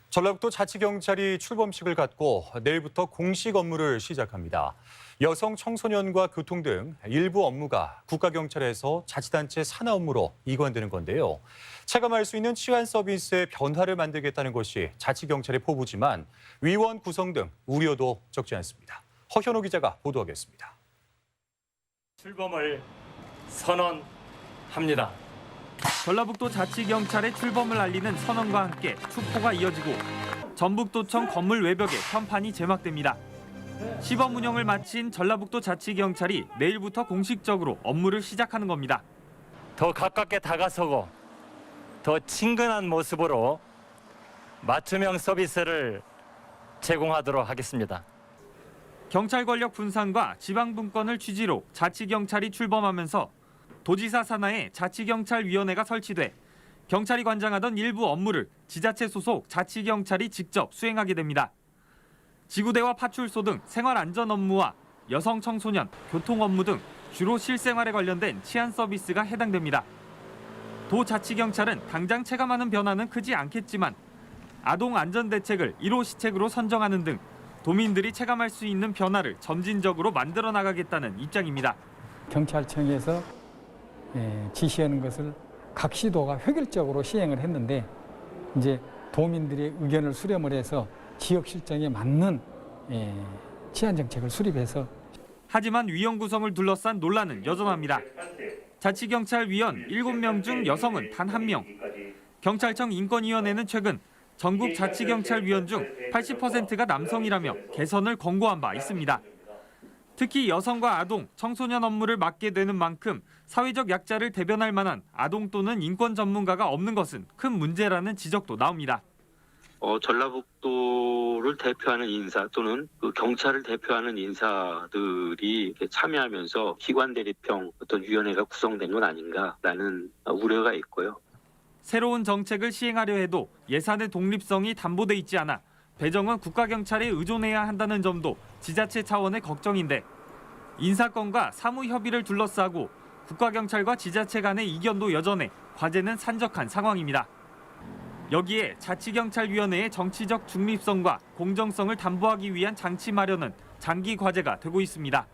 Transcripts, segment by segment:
전라북도 자치경찰이 출범식을 갖고 내일부터 공식 업무를 시작합니다. 여성, 청소년과 교통 등 일부 업무가 국가경찰에서 자치단체 산하 업무로 이관되는 건데요. 체감할 수 있는 치안 서비스의 변화를 만들겠다는 것이 자치경찰의 포부지만 위원 구성 등 우려도 적지 않습니다. 허현호 기자가 보도하겠습니다. 출범을 선언합니다. 전라북도 자치경찰의 출범을 알리는 선언과 함께 축포가 이어지고 전북도청 건물 외벽에 현판이 제막됩니다. 시범 운영을 마친 전라북도 자치경찰이 내일부터 공식적으로 업무를 시작하는 겁니다. 더 가깝게 다가서고 더 친근한 모습으로 맞춤형 서비스를 제공하도록 하겠습니다. 경찰 권력 분산과 지방 분권을 취지로 자치경찰이 출범하면서 도지사 산하에 자치경찰위원회가 설치돼 경찰이 관장하던 일부 업무를 지자체 소속 자치경찰이 직접 수행하게 됩니다. 지구대와 파출소 등 생활안전 업무와 여성, 청소년, 교통 업무 등 주로 실생활에 관련된 치안 서비스가 해당됩니다. 도자치경찰은 당장 체감하는 변화는 크지 않겠지만 아동 안전 대책을 1호 시책으로 선정하는 등 도민들이 체감할 수 있는 변화를 점진적으로 만들어 나가겠다는 입장입니다. 경찰청에서 지시하는 것을 각 시도가 획일적으로 시행을 했는데 이제 도민들의 의견을 수렴을 해서 지역 실정에 맞는 치안 정책을 수립해서 하지만 위원 구성을 둘러싼 논란은 여전합니다. 자치경찰 위원 7명 중 여성은 단 1명. 경찰청 인권위원회는 최근 전국 자치경찰 위원 중 80%가 남성이라며 개선을 권고한 바 있습니다. 특히 여성과 아동, 청소년 업무를 맡게 되는 만큼 사회적 약자를 대변할 만한 아동 또는 인권 전문가가 없는 것은 큰 문제라는 지적도 나옵니다. 전라북도를 대표하는 인사 또는 그 경찰을 대표하는 인사들이 참여하면서 기관 대립형 어떤 위원회가 구성된 건 아닌가라는 우려가 있고요. 새로운 정책을 시행하려 해도 예산의 독립성이 담보돼 있지 않아 배정은 국가경찰에 의존해야 한다는 점도 지자체 차원의 걱정인데 인사권과 사무협의를 둘러싸고 국가경찰과 지자체 간의 이견도 여전해 과제는 산적한 상황입니다. 여기에 자치경찰위원회의 정치적 중립성과 공정성을 담보하기 위한 장치 마련은 장기 과제가 되고 있습니다.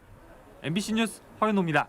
MBC 뉴스 허연호입니다.